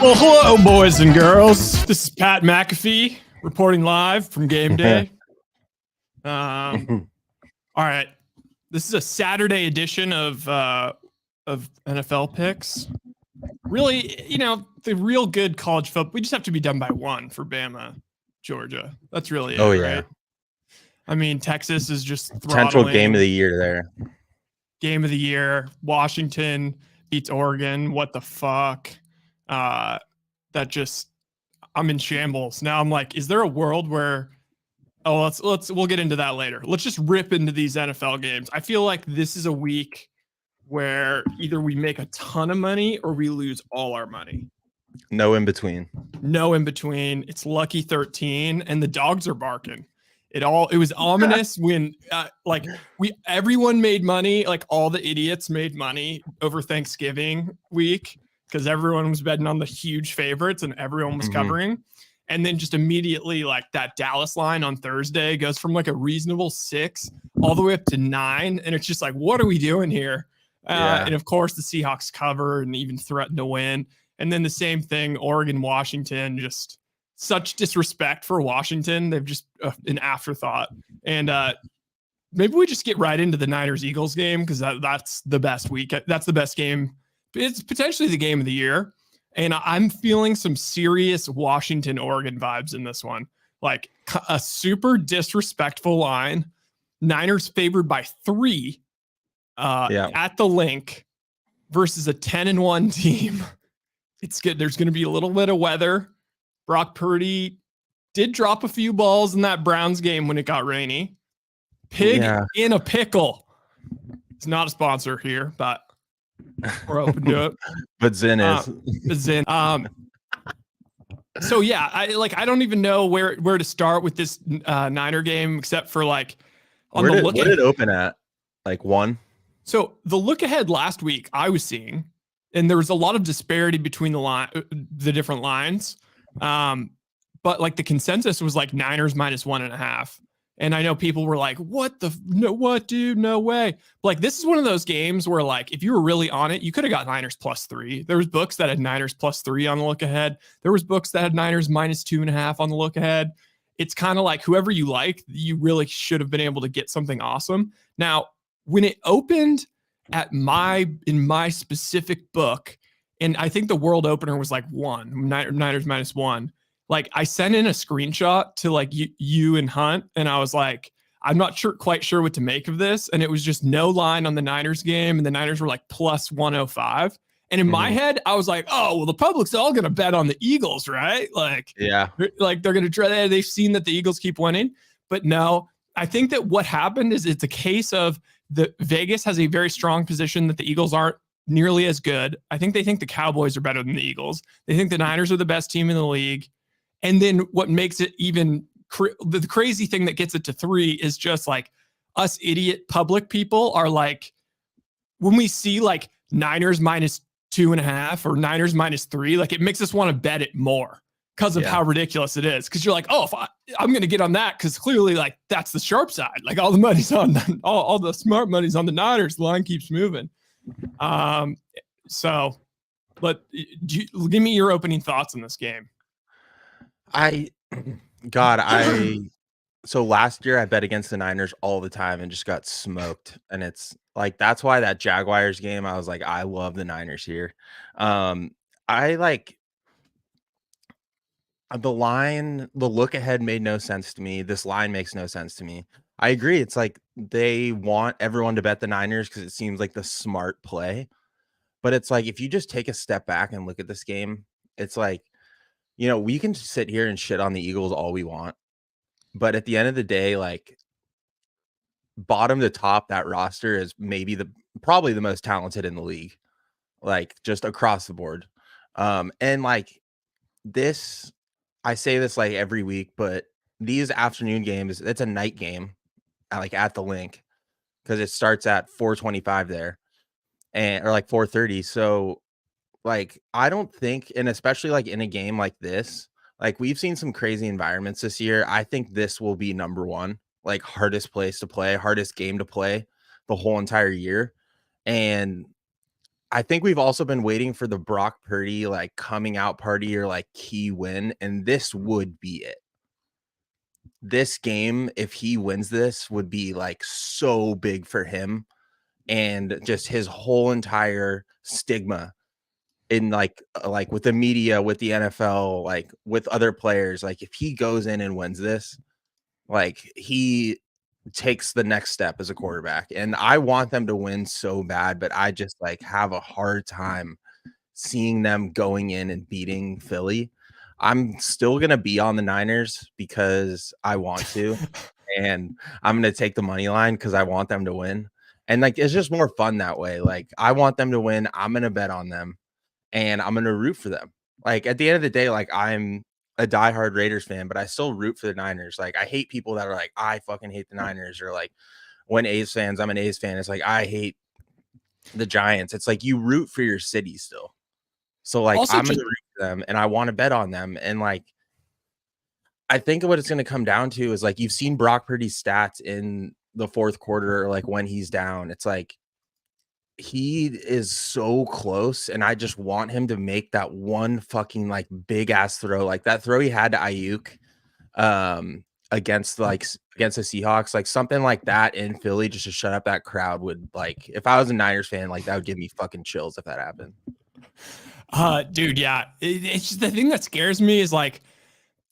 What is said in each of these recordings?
Well, hello, boys and girls. This is Pat McAfee reporting live from game day. All right, this is a Saturday edition of NFL picks. Really, the real good college football. We just have to be done by one for Bama, Georgia. That's really it, right? I mean, Texas is just potential game of the year there. Game of the year. Washington beats Oregon. What the fuck? I'm in shambles. Now I'm like, is there a world where we'll get into that later. Let's just rip into these NFL games. I feel like this is a week where either we make a ton of money or we lose all our money. No in between. No in between. It's lucky 13 and the dogs are barking. It was ominous when everyone made money, like all the idiots made money over Thanksgiving week because everyone was betting on the huge favorites and everyone was covering. And then just immediately like that Dallas line on Thursday goes from like a reasonable 6 all the way up to 9. And it's just like, what are we doing here? And of course the Seahawks cover and even threaten to win. And then the same thing, Oregon, Washington, just such disrespect for Washington. They've just an afterthought. And maybe we just get right into the Niners-Eagles game because that's the best week. That's the best game. It's potentially the game of the year. And I'm feeling some serious Washington-Oregon vibes in this one. Like a super disrespectful line. Niners favored by 3 at the link versus a 10-1 team. It's good. There's going to be a little bit of weather. Brock Purdy did drop a few balls in that Browns game when it got rainy. Pig in a pickle. It's not a sponsor here, but we're open to it. But Zin is. Zin. So yeah, I don't even know where to start with this Niner game except for like on the look. What did it open at? Like 1? So the look ahead last week I was seeing, and there was a lot of disparity between the different lines. But like the consensus was like Niners minus 1.5. And I know people were like, what, dude? No way. Like, this is one of those games where like, if you were really on it, you could have got Niners plus 3. There was books that had Niners plus 3 on the look ahead. There was books that had Niners minus 2.5 on the look ahead. It's kind of like whoever you like, you really should have been able to get something awesome. Now, when it opened in my specific book, and I think the world opener was like 1, Niners minus 1. Like I sent in a screenshot to like you and Hunt, and I was like, I'm not quite sure what to make of this. And it was just no line on the Niners game, and the Niners were like plus 105. And in my head, I was like, oh, well, the public's all going to bet on the Eagles, right? Like, like they're going to try. They've seen that the Eagles keep winning, but no. I think that what happened is it's a case of the Vegas has a very strong position that the Eagles aren't nearly as good. I think they think the Cowboys are better than the Eagles. They think the Niners are the best team in the league. And then what makes it even the crazy thing that gets it to 3 is just like us idiot public people are like, when we see like Niners minus 2.5 or Niners minus 3, like it makes us want to bet it more because of how ridiculous it is. Because you're like, oh, if I'm going to get on that because clearly like that's the sharp side. Like all the money's on all the smart money's on the Niners. The line keeps moving. So, give me your opening thoughts on this game. So last year I bet against the Niners all the time and just got smoked. And it's like, that's why that Jaguars game, I was like, I love the Niners here. I like the line, the look ahead made no sense to me. This line makes no sense to me. I agree. It's like they want everyone to bet the Niners because it seems like the smart play. But it's like, if you just take a step back and look at this game, it's like, we can sit here and shit on the Eagles all we want. But at the end of the day, like bottom to top, that roster is maybe probably the most talented in the league, like just across the board. And like this, I say this like every week, but these afternoon games, it's a night game like at the link because it starts at 4:25 there or like 4:30. So like, I don't think, and especially like in a game like this, like we've seen some crazy environments this year. I think this will be number 1, like hardest place to play, hardest game to play the whole entire year. And I think we've also been waiting for the Brock Purdy like coming out party or like key win, and this would be it. This game, if he wins this, would be like so big for him and just his whole entire stigma in like with the media, with the NFL, like with other players. Like if he goes in and wins this, like he takes the next step as a quarterback. And I want them to win so bad, but I just like have a hard time seeing them going in and beating Philly. I'm still gonna be on the Niners because I want to, and I'm gonna take the money line because I want them to win. And like it's just more fun that way. Like I want them to win. I'm gonna bet on them and I'm gonna root for them. Like at the end of the day, like I'm a diehard Raiders fan, but I still root for the Niners. Like I hate people that are like, I fucking hate the Niners, or like when A's fans, I'm an A's fan. It's like I hate the Giants. It's like you root for your city still. So like Also, I'm gonna root for them and I want to bet on them. And like I think what it's gonna come down to is like you've seen Brock Purdy's stats in the fourth quarter, like when he's down. It's like he is so close, and I just want him to make that one fucking like big ass throw, like that throw he had to Ayuk against against the Seahawks, like something like that in Philly, just to shut up that crowd would like if I was a Niners fan, like that would give me fucking chills if that happened. Dude, yeah. It's just the thing that scares me is like,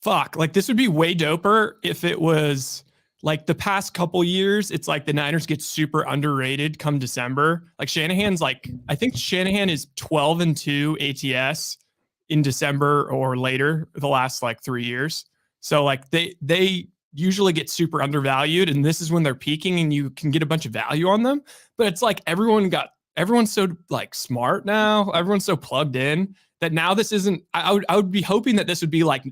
fuck, like this would be way doper if it was like the past couple years. It's like the Niners get super underrated come December. Like Shanahan's like, I think Shanahan is 12-2 ATS in December or later the last like 3 years. So like they usually get super undervalued, and this is when they're peaking and you can get a bunch of value on them. But it's like everyone's so like smart now. Everyone's so plugged in that now this isn't, I would be hoping that this would be like,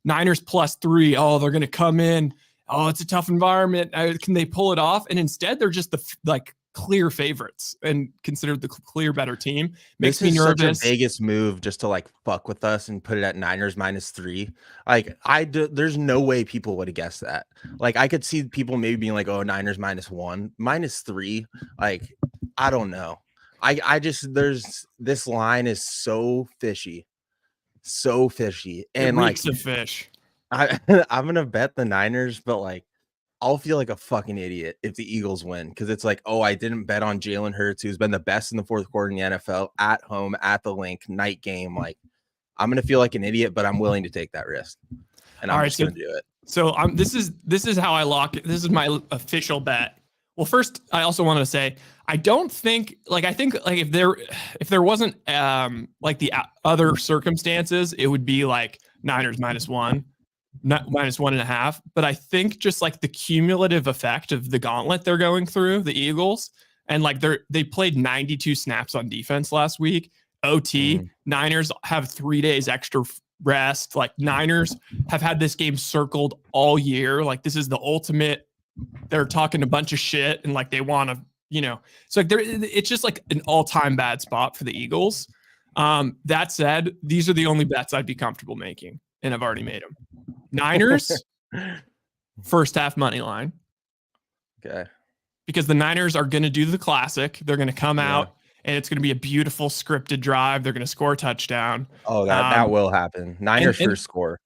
Niners +3. Oh, they're going to come in. Oh, it's a tough environment. Can they pull it off? And instead they're just the like clear favorites and considered the clear better team. Makes me nervous. Such a Vegas move just to like fuck with us and put it at Niners -3. Like there's no way people would have guessed that. Like I could see people maybe being like, oh, Niners -1, -3. Like I don't know. I just this line is so fishy, and It like reeks of fish. I'm gonna bet the Niners, but like I'll feel like a fucking idiot if the Eagles win, because it's like, oh, I didn't bet on Jalen Hurts, who's been the best in the fourth quarter in the NFL at home at the Link night game. Like I'm gonna feel like an idiot, but I'm willing to take that risk, and I'm just gonna do it. So this is how I lock it. This is my official bet. Well, first, I also wanted to say I don't think I think if there wasn't like the other circumstances, it would be like Niners -1, not -1.5. But I think just like the cumulative effect of the gauntlet they're going through, the Eagles, and like they played 92 snaps on defense last week. OT. Niners have 3 days extra rest. Like Niners have had this game circled all year. Like this is the ultimate. They're talking a bunch of shit and like they want to, so like it's just like an all-time bad spot for the Eagles. That said, these are the only bets I'd be comfortable making, and I've already made them. Niners first half money line. Okay. Because the Niners are going to do the classic. They're going to come out and it's going to be a beautiful scripted drive. They're going to score a touchdown. Oh, that will happen. Niners first score.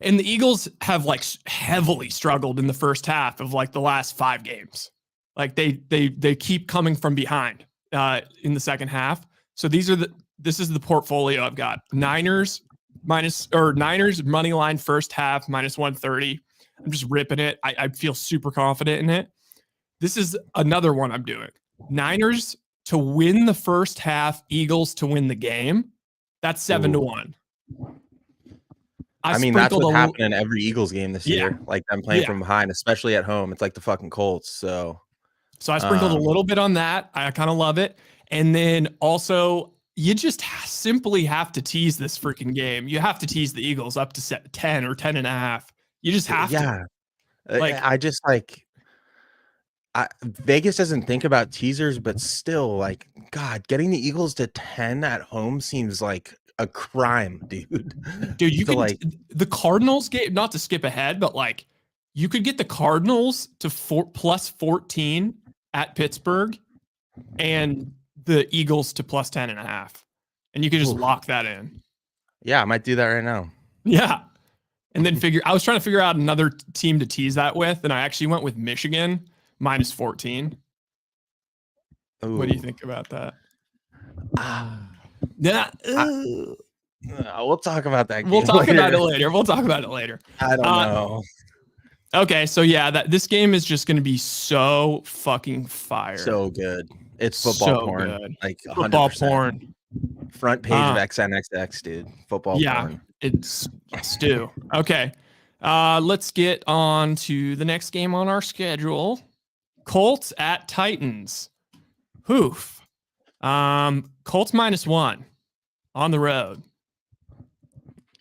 And the Eagles have like heavily struggled in the first half of like the last 5 games. Like they keep coming from behind in the second half. So this is the portfolio I've got. Niners money line first half -130. I'm just ripping it. I feel super confident in it. This is another one I'm doing. Niners to win the first half, Eagles to win the game. That's 7-1. I mean, that's what happened in every Eagles game this year. Like them playing from behind, especially at home. It's like the fucking Colts. So I sprinkled a little bit on that. I kind of love it. And then also, you just simply have to tease this freaking game. You have to tease the Eagles up to 10 or 10.5. You just have to. Like I just like. Vegas doesn't think about teasers, but still, like, God, getting the Eagles to 10 at home seems like a crime, dude. Dude, you could the Cardinals game, not to skip ahead, but like you could get the Cardinals to +14 at Pittsburgh, and the Eagles to plus 10.5, and you could just lock that in. Yeah, I might do that right now. Yeah. And then I was trying to figure out another team to tease that with, and I actually went with Michigan minus 14. Ooh. What do you think about that? Yeah. We'll talk about that. We'll talk about it later. I don't know. Okay, so yeah, this game is just going to be so fucking fire. So good. It's football porn. Good. Like 100%. Football porn. Front page of XNXX, dude. Football porn. It's stew. Okay. Let's get on to the next game on our schedule. Colts at Titans. Hoof. Colts -1 on the road.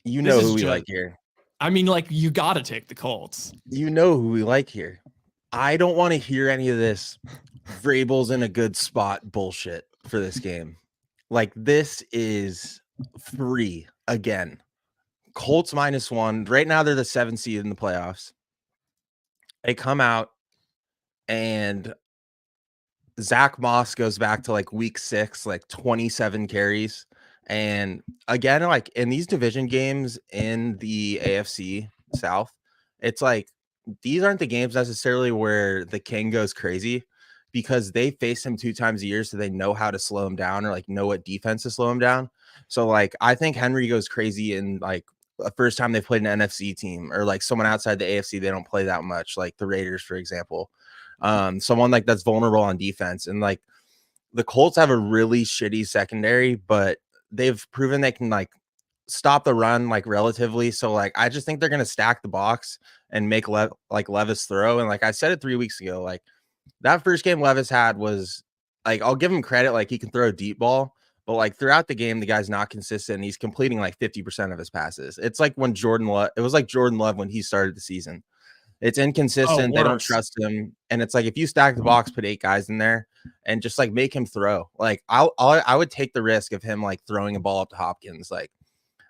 You know who we like here. I mean, like, you got to take the Colts. You know who we like here. I don't want to hear any of this Vrabel's in a good spot bullshit for this game. Like, this is free again. Colts -1. Right now, they're the 7th seed in the playoffs. They come out, and Zach Moss goes back to like week 6, like 27 carries. And again, like in these division games in the AFC South, it's like these aren't the games necessarily where the king goes crazy, because they face him 2 times a year, so they know how to slow him down, or like know what defense to slow him down. So like I think Henry goes crazy in like the first time they played an NFC team, or like someone outside the AFC they don't play that much, like the Raiders, for example. Someone like that's vulnerable on defense. And like the Colts have a really shitty secondary, but they've proven they can like stop the run like relatively. So like I just think they're gonna stack the box and make Levis throw. And like I said it 3 weeks ago, like that first game Levis had was like, I'll give him credit, like he can throw a deep ball, but like throughout the game the guy's not consistent. He's completing like 50% of his passes. It's like when it was like Jordan Love when he started the season. It's inconsistent. They don't trust him. And it's like, if you stack the box, put 8 guys in there and just like make him throw, like I would take the risk of him like throwing a ball up to Hopkins. Like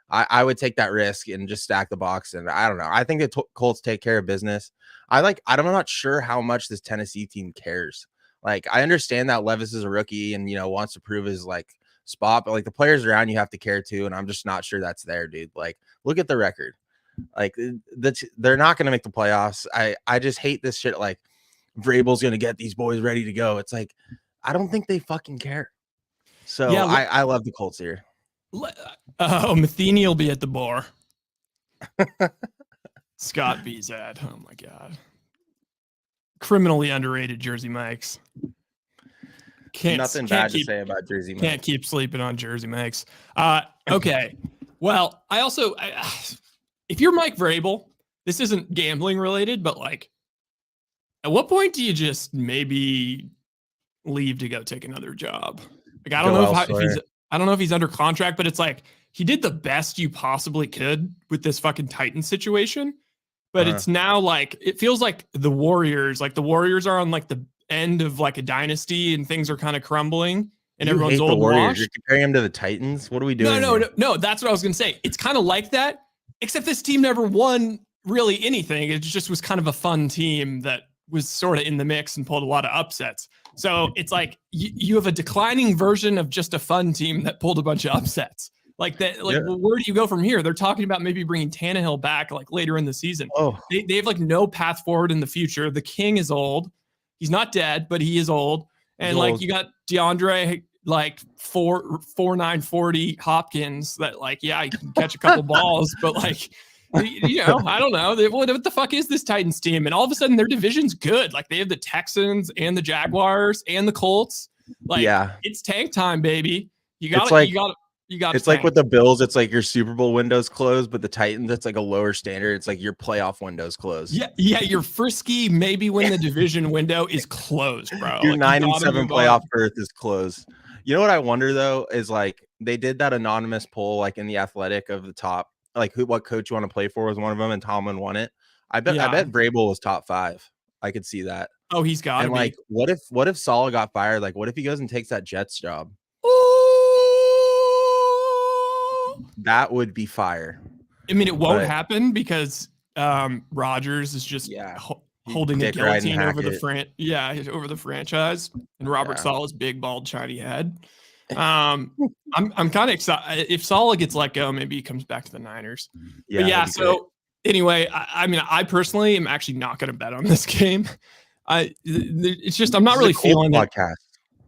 I would take that risk and just stack the box. And I don't know. I think the Colts take care of business. I'm not sure how much this Tennessee team cares. Like, I understand that Levis is a rookie and, wants to prove his like spot, but like the players around you have to care too. And I'm just not sure that's there, dude. Like, look at the record. Like they're not going to make the playoffs. I just hate this shit. Like Vrabel's going to get these boys ready to go. It's like, I don't think they fucking care. So yeah, I love the Colts here. Matheny will be at the bar. Scott Bezad. Oh my God. Criminally underrated Jersey Mike's. Nothing bad to say about Jersey Mike's. Can't keep sleeping on Jersey Mike's. Okay. Well, if you're Mike Vrabel, this isn't gambling related, but like, at what point do you just maybe leave to go take another job? Like, I don't know if he's under contract, but it's like he did the best you possibly could with this fucking Titan situation. But it's now like, it feels like the Warriors are on like the end of like a dynasty and things are kind of crumbling and everyone's old Warriors. You're comparing them to the Titans. What are we doing? No. That's what I was going to say. It's kind of like that, except this team never won really anything. It just was kind of a fun team that was sort of in the mix and pulled a lot of upsets. So it's like you have a declining version of just a fun team that pulled a bunch of upsets. Like that, like, well, where do you go from here? They're talking about maybe bringing Tannehill back like later in the season. They have like no path forward in the future. The king is old. He's not dead, but he is old. And like you got DeAndre like 4.940 Hopkins that like, yeah, you can catch a couple balls, but like, I don't know. What the fuck is this Titans team? And all of a sudden their division's good. Like they have the Texans and the Jaguars and the Colts. Like it's tank time, baby. It's like with the Bills, it's like your Super Bowl window's closed, but the Titans, it's like a lower standard. It's like your playoff window's closed. Yeah, your frisky maybe win the division window is closed, bro. Your 9-7 playoff berth is closed. You know what I wonder though is like they did that anonymous poll like in the Athletic of the top, like what coach you want to play for was one of them, and Tomlin won it. I bet Vrabel was top 5. I could see that. Oh, he's got to be. Like, what if Saleh got fired? Like, what if he goes and takes that Jets job? That would be fire. I mean, it won't happen because Rodgers is just holding a Dick riding guillotine over the Hackett. over the franchise, and Robert Yeah. Sala's big bald shiny head. I'm kind of excited if Sala gets let go, maybe he comes back to the Niners. Yeah, But yeah, that'd be great. so anyway, I mean, I personally am actually not going to bet on this game. It's just I'm not really feeling it. Podcast.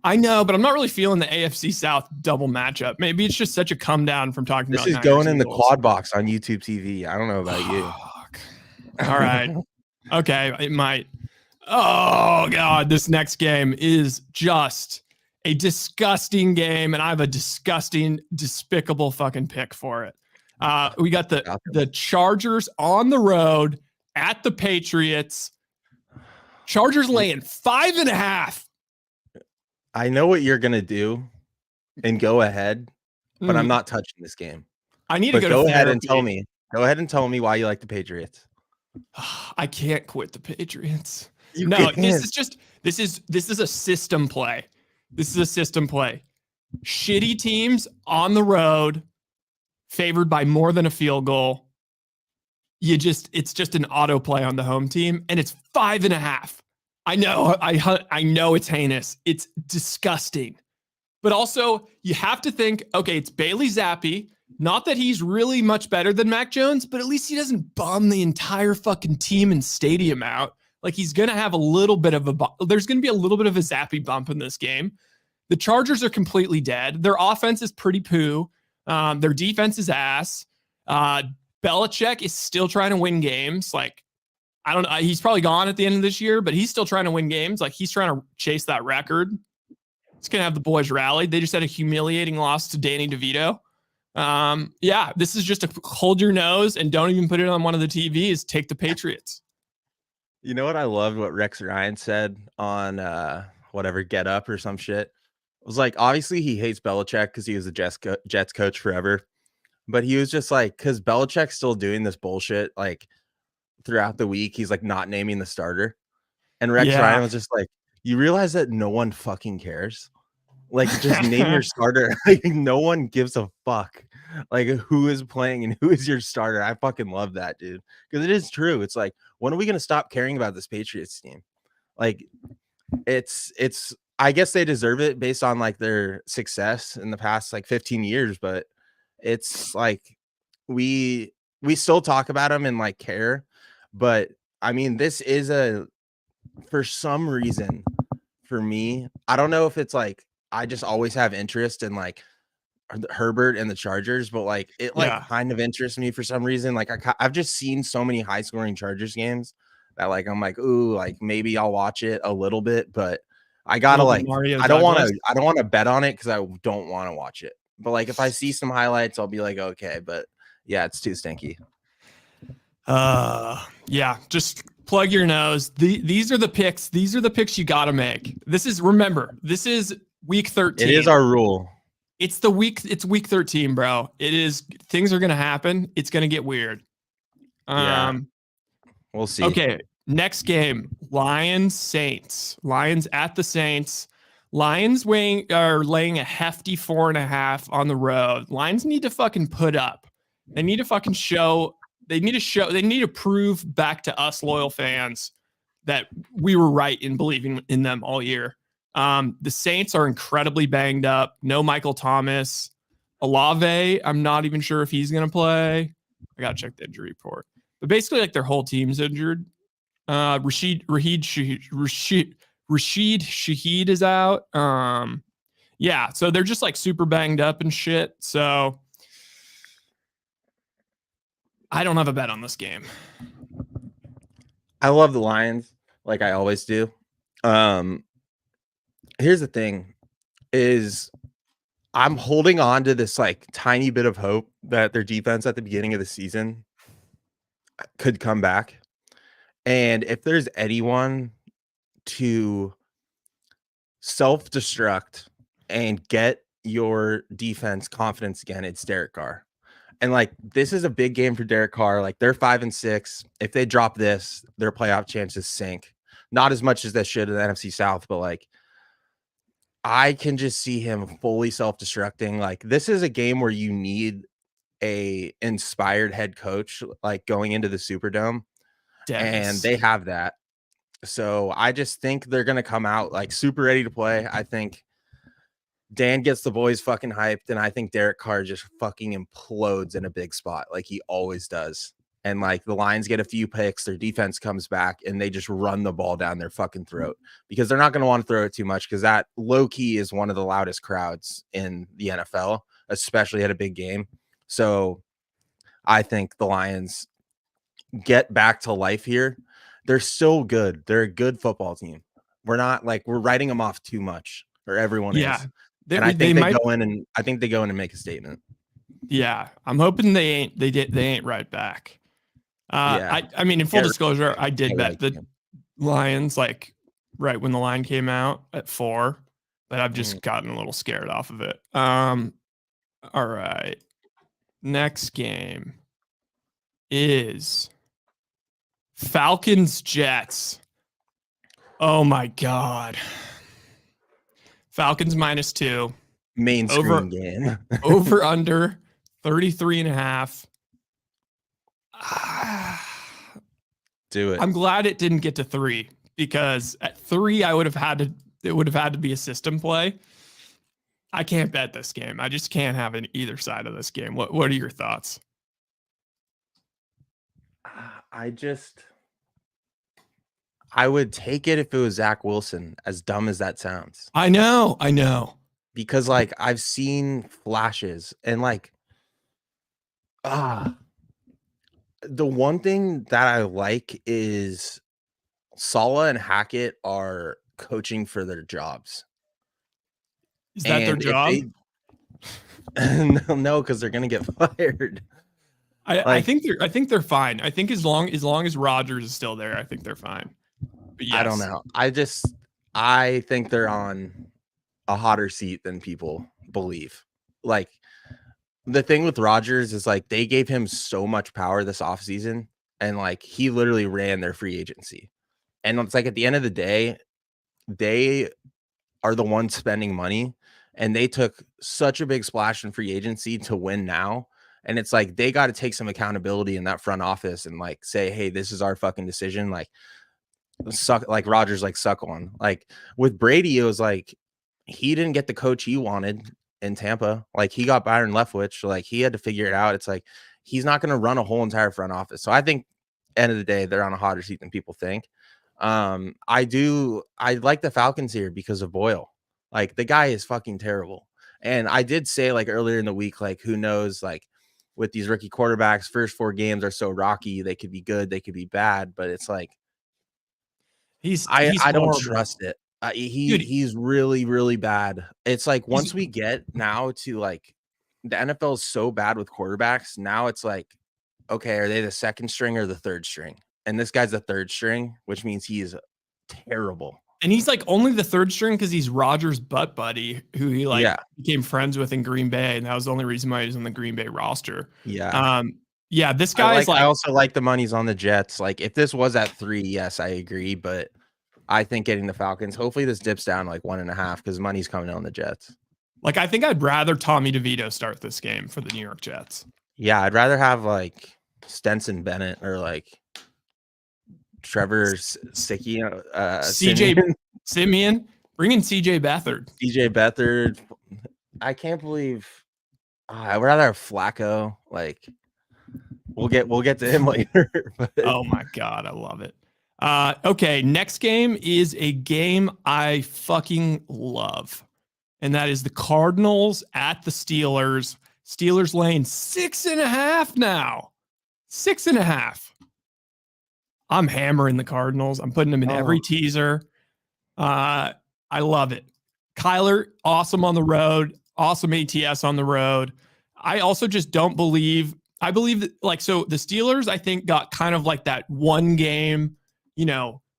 I know, but I'm not really feeling the AFC South double matchup. Maybe it's just such a come down from talking This about is Niners going in the Eagles. quad box on YouTube TV. I don't know about you. All right. Okay, it might. Oh god, this next game is just a disgusting game, and I have a disgusting, despicable fucking pick for it. We got the Chargers on the road at the Patriots. Chargers laying 5.5. I know what you're gonna do, and go ahead, but I'm not touching this game. I need to go ahead and tell me. Go ahead and tell me why you like the Patriots. I can't quit the Patriots. You no, can't. this is a system play. This is a system play. Shitty teams on the road, favored by more than a field goal. It's just an auto play on the home team, and it's 5.5. I know it's heinous. It's disgusting. But also, you have to think, okay, it's Bailey Zappi. Not that he's really much better than Mac Jones, but at least he doesn't bum the entire fucking team and stadium out. Like, he's going to have a little bit of there's going to be a little bit of a Zappi bump in this game. The Chargers are completely dead. Their offense is pretty poo. Their defense is ass. Belichick is still trying to win games. Like, I don't know. He's probably gone at the end of this year, but he's still trying to win games. Like, he's trying to chase that record. It's going to have the boys rallied. They just had a humiliating loss to Danny DeVito. Yeah, this is just a hold your nose and don't even put it on one of the TVs. Take the Patriots. You know what? I loved what Rex Ryan said on whatever Get Up or some shit. It was like, obviously he hates Belichick because he was a Jets coach forever. But he was just like, because Belichick's still doing this bullshit like throughout the week. He's like not naming the starter. And Rex Ryan was just like, you realize that no one fucking cares? Like, just name your starter. Like, no one gives a fuck. Like, who is playing and who is your starter? I fucking love that, dude. Because it is true. It's like, when are we going to stop caring about this Patriots team? Like, it's I guess they deserve it based on like their success in the past like 15 years, but it's like we still talk about them and like care. But I mean, this is for some reason, for me, I don't know if it's like I just always have interest in like Herbert and the Chargers, but like it kind of interests me for some reason. Like I've just seen so many high scoring Chargers games that like I'm like, ooh, like maybe I'll watch it a little bit, but I gotta like I don't want to bet on it because I don't want to watch it. But like if I see some highlights, I'll be like, okay, but yeah, it's too stinky. Yeah, just plug your nose. These are the picks. These are the picks you got to make. This is week 13. It is our rule. It's week 13, bro. It is. Things are going to happen. It's going to get weird. Yeah. We'll see. Okay. Next game, Lions Saints. Lions at the Saints. Lions are laying a hefty 4.5 on the road. Lions need to fucking put up. They need to fucking show. They need to prove back to us loyal fans that we were right in believing in them all year. The Saints are incredibly banged up. No Michael Thomas. Olave, I'm not even sure if he's going to play. I got to check the injury report. But basically, like, their whole team's injured. Rashid Shaheed is out. Yeah, so they're just like super banged up and shit. So I don't have a bet on this game. I love the Lions, like I always do. Here's the thing is I'm holding on to this like tiny bit of hope that their defense at the beginning of the season could come back. And if there's anyone to self-destruct and get your defense confidence again, it's Derek Carr. And like, this is a big game for Derek Carr. Like, they're 5-6. If they drop this, their playoff chances sink. Not as much as they should in the NFC South, but like, I can just see him fully self-destructing. Like, this is a game where you need a inspired head coach, like going into the Superdome. And they have that. So I just think they're gonna come out like super ready to play. I think Dan gets the boys fucking hyped, and I think Derek Carr just fucking implodes in a big spot like he always does. And like the Lions get a few picks, their defense comes back, and they just run the ball down their fucking throat because they're not going to want to throw it too much because that low key is one of the loudest crowds in the NFL, especially at a big game. So I think the Lions get back to life here. They're so good. They're a good football team. We're not like we're writing them off too much, or everyone Yeah. is. They, And I they think they might, go in and I think they go in and make a statement. yeah. I'm hoping they ain't right back. Yeah. I mean, in full Get disclosure, I did I bet like the him. Lions like right when the line came out at 4, but I've just Mhm. gotten a little scared off of it. All right. Next game is Falcons Jets. Oh my God. Falcons -2. Main Over screen game. over under 33.5. Ah, Do it. I'm glad it didn't get to 3 because at 3 it would have had to be a system play. I can't bet this game. I just can't have it either side of this game. What are your thoughts? I would take it if it was Zach Wilson, as dumb as that sounds. I know. Because like I've seen flashes and like ah the one thing that I like is Saleh and Hackett are coaching for their jobs. Is that their And if job? they no, because they're gonna get fired. I Like, think they're fine. I think as long as Rodgers is still there, I think they're fine. But I don't yes. know. I think they're on a hotter seat than people believe. Like the thing with Rodgers is like they gave him so much power this offseason, and like he literally ran their free agency. And it's like at the end of the day, they are the ones spending money, and they took such a big splash in free agency to win now. And it's like they got to take some accountability in that front office and like say, hey, this is our fucking decision. Like suck, like Rodgers, like suck on. Like with Brady, it was like he didn't get the coach he wanted in Tampa. Like he got Byron Leftwich. Like he had to figure it out. It's like he's not going to run a whole entire front office. So I think end of the day, they're on a hotter seat than people think. I like the Falcons here because of Boyle. Like the guy is fucking terrible. And I did say like earlier in the week, like who knows, like with these rookie quarterbacks, first 4 games are so rocky. They could be good, they could be bad, but it's like He's I don't horrible. trust it. Dude, He's really, really bad. It's like he's once we get now to like the NFL is so bad with quarterbacks. Now it's like, okay, are they the second string or the third string? And this guy's the third string, which means he is terrible. and he's like only the third string because he's Rodgers' butt buddy, who he like Yeah, became friends with in Green Bay, and that was the only reason why he was on the Green Bay roster. yeah. Yeah, this guy is I like also like the money's on the Jets. Like if this was at 3, yes, I agree. But I think getting the Falcons, hopefully this dips down like 1.5 because money's coming on the Jets. I think I'd rather Tommy DeVito start this game for the New York Jets. Yeah, I'd rather have like Stenson Bennett or like Trevor Sicky, CJ Simeon, bring in CJ Beathard. CJ Beathard. I can't believe I'd rather have Flacco. Like we'll get to him later. But Oh my God, I love it. Okay, next game is a game I fucking love. And that is the Cardinals at the Steelers. Steelers laying 6.5 now. 6.5. I'm hammering the Cardinals. I'm putting them in every teaser. I love it. Kyler, awesome on the road. Awesome ATS on the road. I also just don't believe. I believe that, like, so the Steelers, I think, got kind of like that one game,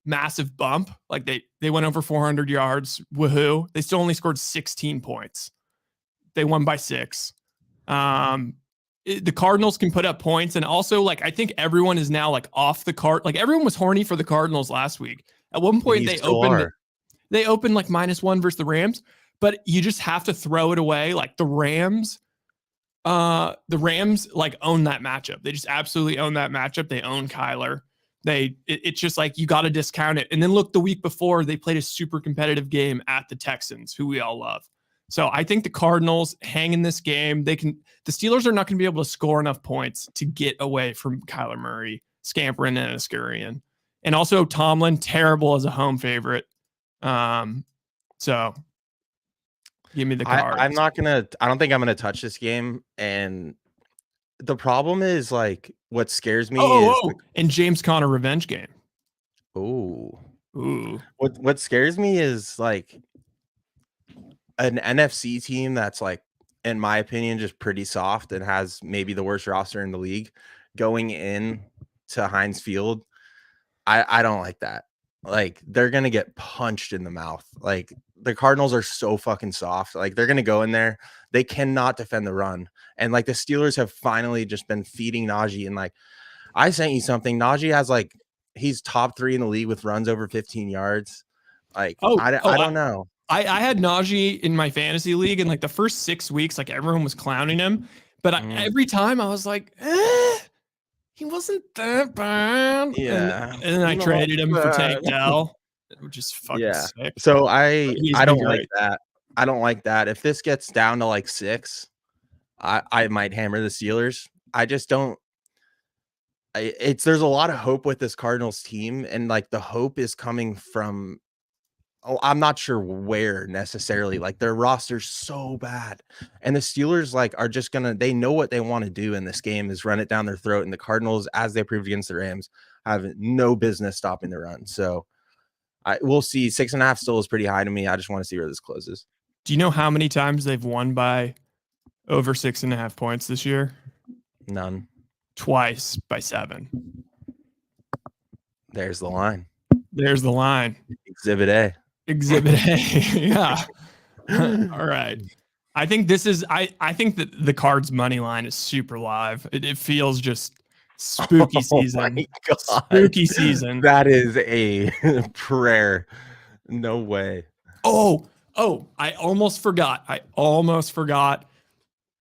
massive bump. Like they went over 400 yards. Woohoo. They still only scored 16 points. They won by 6. The Cardinals can put up points. And also, like, I think everyone is now like off the cart. Like everyone was horny for the Cardinals last week. At one point they opened like -1 versus the Rams, but you just have to throw it away. Like the Rams like own that matchup. They just absolutely own that matchup. They own Kyler. It's just like you got to discount it. And then look, the week before they played a super competitive game at the Texans, who we all love. So I think the Cardinals hang in this game. The Steelers are not going to be able to score enough points to get away from Kyler Murray, scampering and Ascurian. And also Tomlin, terrible as a home favorite. So give me the Cards. I don't think I'm gonna touch this game. And the problem is, like, what scares me is and James Conner revenge game. Ooh. Ooh. What scares me is, like, an NFC team that's, like, in my opinion, just pretty soft and has maybe the worst roster in the league going in to Heinz Field. I don't like that. Like, they're gonna get punched in the mouth. Like, the Cardinals are so fucking soft. Like, they're gonna go in there. They cannot defend the run. And, like, the Steelers have finally just been feeding Najee. And, like, I sent you something. Najee has, like, he's top 3 in the league with runs over 15 yards. Like, I don't know. I had Najee in my fantasy league, and like the first 6 weeks, like everyone was clowning him. But every time I was like, he wasn't that bad. Yeah. And then I traded him for Tank Dell, which is fucking sick. So I don't like that. I don't like that. If this gets down to like 6, I might hammer the Steelers. I just don't. There's a lot of hope with this Cardinals team, and like the hope is coming from, I'm not sure where necessarily. Like, their roster's so bad, and the Steelers like are just they know what they want to do in this game is run it down their throat, and the Cardinals, as they proved against the Rams, have no business stopping the run. So we'll see. 6.5 still is pretty high to me. I just want to see where this closes. Do you know how many times they've won by over 6.5 points this year? None. Twice by 7. There's the line. There's the line. Exhibit A. Exhibit A. Yeah. All right. I think this is I think that the Cards money line is super live. It feels just spooky season. My God. Spooky season. That is a prayer. No way. Oh, I almost forgot.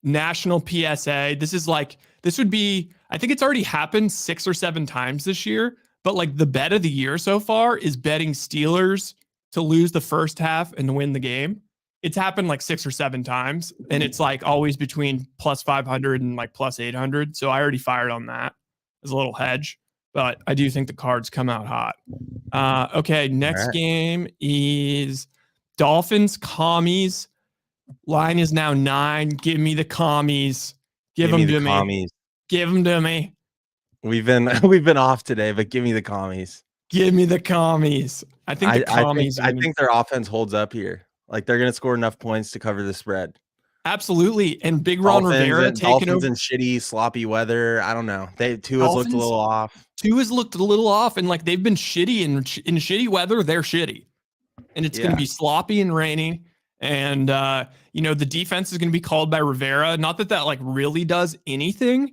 National PSA. This would be, I think it's already happened 6 or 7 times this year, but like the bet of the year so far is betting Steelers to lose the first half and to win the game. It's happened like 6 or 7 times, and it's like always between plus 500 and like plus 800. So I already fired on that as a little hedge, but I do think the Cards come out hot. Okay, next game is Dolphins Commies. Line is now 9. Give me the Commies. Give them to me. Give them to me. We've been off today, but give me the Commies. Give me the Commies. I think the Commies. I think their offense holds up here. Like, they're going to score enough points to cover the spread. Absolutely. And Big Ron Rivera taking over in shitty, sloppy weather. I don't know. Tua's looked a little off. Tua's looked a little off, and like they've been shitty in shitty weather. They're shitty, and it's going to be sloppy and rainy. And the defense is going to be called by Rivera. Not that like really does anything,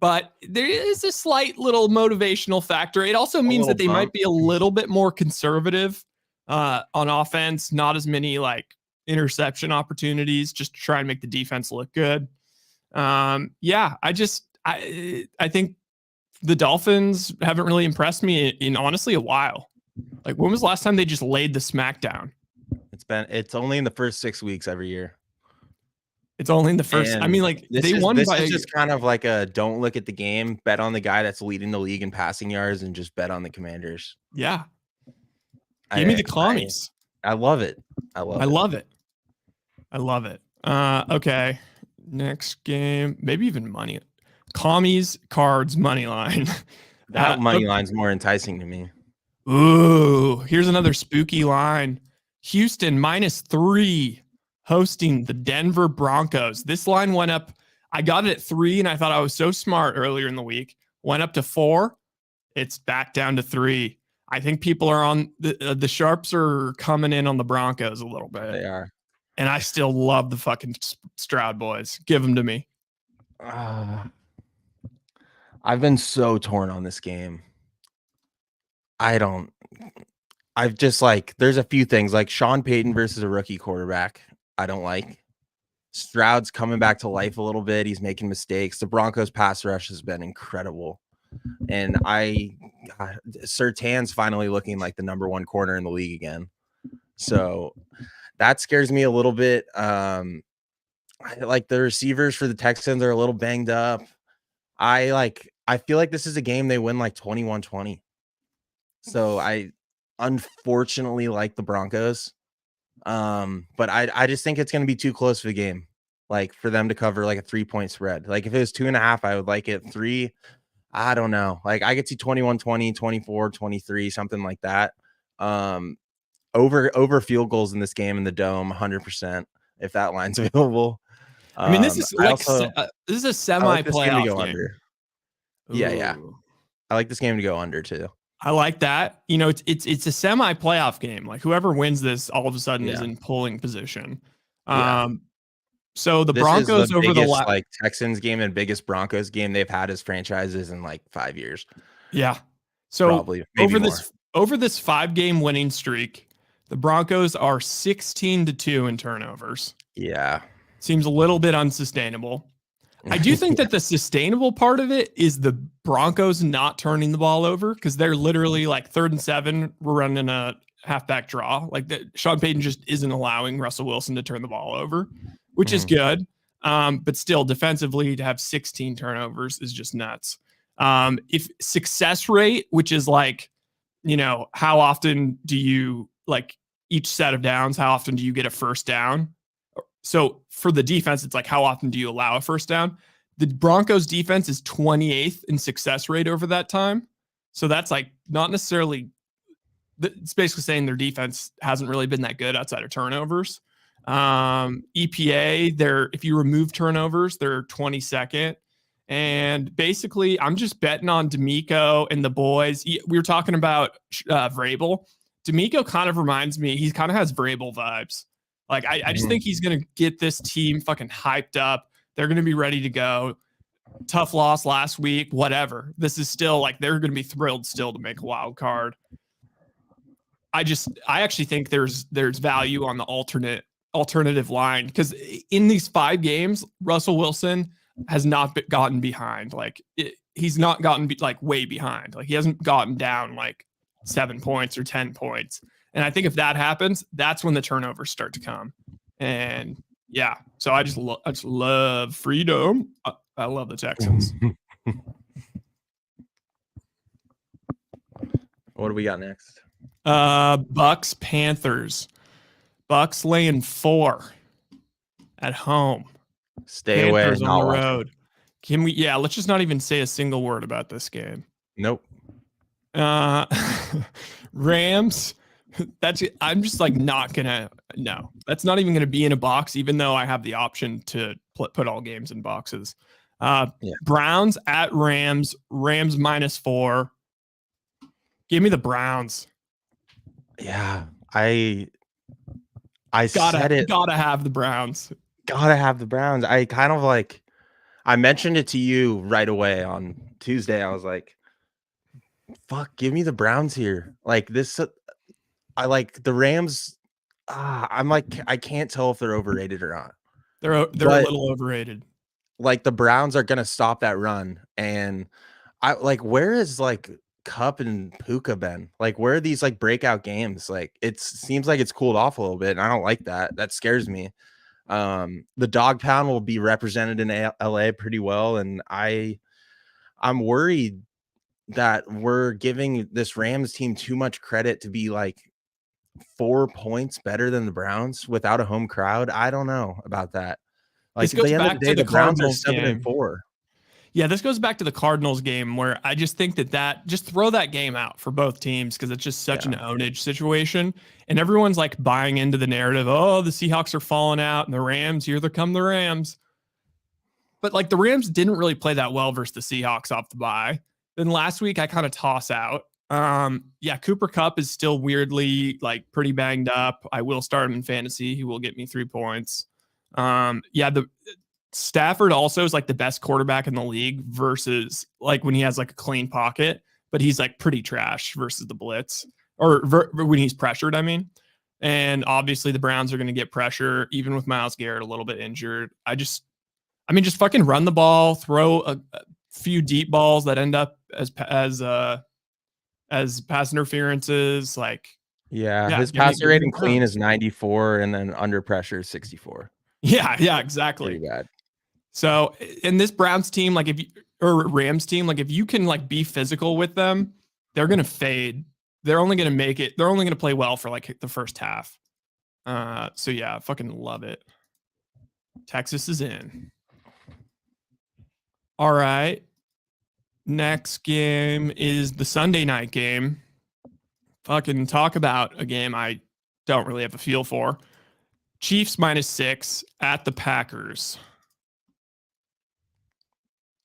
but there is a slight little motivational factor. It also means that they might be a little bit more conservative on offense. Not as many like interception opportunities, just to try and make the defense look good. I think the Dolphins haven't really impressed me in honestly a while. Like, when was the last time they just laid the smackdown? It's only in the first 6 weeks every year. It's only in the first. And I mean, like, they won by. This is just kind of like a don't look at the game, bet on the guy that's leading the league in passing yards, and just bet on the Commanders. Yeah. Give me the Commies. I love it. I love it. Okay. Next game, maybe even money. Commies Cards money line. That money line's more enticing to me. Ooh, here's another spooky line. Houston -3 hosting the Denver Broncos. This line went up. I got it at 3, and I thought I was so smart earlier in the week. Went up to 4. It's back down to 3. I think people are on the sharps are coming in on the Broncos a little bit. They are. And I still love the fucking Stroud boys. Give them to me. I've been so torn on this game. I've just like, there's a few things like Sean Payton versus a rookie quarterback. I don't like. Stroud's coming back to life a little bit. He's making mistakes. The Broncos pass rush has been incredible. And Surtan's finally looking like the number one corner in the league again. So that scares me a little bit. Like the receivers for the Texans are a little banged up. I feel like this is a game they win like 21-20. So I unfortunately like the Broncos. But I just think it's going to be too close for the game. Like for them to cover like a 3-point spread. Like if it was 2.5, I would like it. 3, I don't know. Like I could see 21-20, 24-23, something like that. Over field goals in this game in the dome, 100% if that line's available. I mean, this is like this is a I semi like this game to playoff go game. under. Yeah. Ooh. I like this game to go under too. I like that. You know, it's a semi playoff game. Like whoever wins this all of a sudden is Yeah. in pulling position. Yeah. So the This Broncos is the over biggest, the like Texans game and biggest Broncos game they've had as franchises in like 5 years. Yeah. So Probably maybe over this 5-game winning streak, the Broncos are 16-2 in turnovers. Yeah. Seems a little bit unsustainable. I do think that the sustainable part of it is the Broncos not turning the ball over because they're literally like 3rd and 7. We're running a halfback draw. Like Sean Payton just isn't allowing Russell Wilson to turn the ball over, which is good. But still, defensively, to have 16 turnovers is just nuts. If success rate, which is like, you know, how often do you like each set of downs? How often do you get a first down? So for the defense, it's like, how often do you allow a first down? The Broncos defense is 28th in success rate over that time. So that's like not necessarily, it's basically saying their defense hasn't really been that good outside of turnovers. EPA, if you remove turnovers, they're 22nd. And basically, I'm just betting on D'Amico and the boys. We were talking about Vrabel. D'Amico kind of reminds me, he kind of has Vrabel vibes. Like, I just think he's going to get this team fucking hyped up. They're going to be ready to go. Tough loss last week, whatever. This is still like, they're going to be thrilled still to make a wild card. I actually think there's value on the alternative line because in these 5 games, Russell Wilson has not gotten behind. Like he's not gotten like way behind. Like he hasn't gotten down like 7 points or 10 points. And I think if that happens, that's when the turnovers start to come. And yeah, so I just love freedom. I love the Texans. What do we got next? Bucks Panthers. Bucks laying 4 at home. Stay Panthers away. On the road. Can we? Yeah, let's just not even say a single word about this game. Nope. Rams. I'm just like not gonna. No, that's not even gonna be in a box. Even though I have the option to put all games in boxes. Browns at Rams. Rams -4. Give me the Browns. Yeah, I said it. Gotta have the Browns. Gotta have the Browns. I kind of like. I mentioned it to you right away on Tuesday. I was like, "Fuck, give me the Browns here." Like this. I like the Rams. I'm like, I can't tell if they're overrated or not. They're a little overrated. Like the Browns are gonna stop that run, and I like where is like Cup and Puka been? Like where are these like breakout games? Like it seems like it's cooled off a little bit, and I don't like that. That scares me. The dog pound will be represented in LA pretty well, and I'm worried that we're giving this Rams team too much credit to be like 4 points better than the Browns without a home crowd. I don't know about that. Like at the end of the day, the Browns are 7-4. Yeah, this goes back to the Cardinals game where I just think that just throw that game out for both teams because it's just such an ownage situation. And everyone's like buying into the narrative, oh, the Seahawks are falling out and the Rams, here they come the Rams. But like the Rams didn't really play that well versus the Seahawks off the bye. Then last week I kind of toss out. Cooper Kupp is still weirdly like pretty banged up. I will start him in fantasy. He will get me 3 points. The Stafford also is like the best quarterback in the league versus like when he has like a clean pocket, but he's like pretty trash versus the blitz or when he's pressured, I mean. And obviously the Browns are going to get pressure even with Myles Garrett a little bit injured. Just fucking run the ball, throw a few deep balls that end up as pass interferences. Like, Yeah, yeah, his give me passer rating clean Browns. is 94, and then under pressure is 64. Yeah, exactly. Pretty bad. So in this Browns team, like or Rams team, like if you can like be physical with them, they're gonna fade. They're only gonna make it. They're only gonna play well for like the first half. So yeah, fucking love it. Texas is in. All right. Next game is the Sunday night game. Fucking talk about a game I don't really have a feel for. Chiefs -6 at the Packers.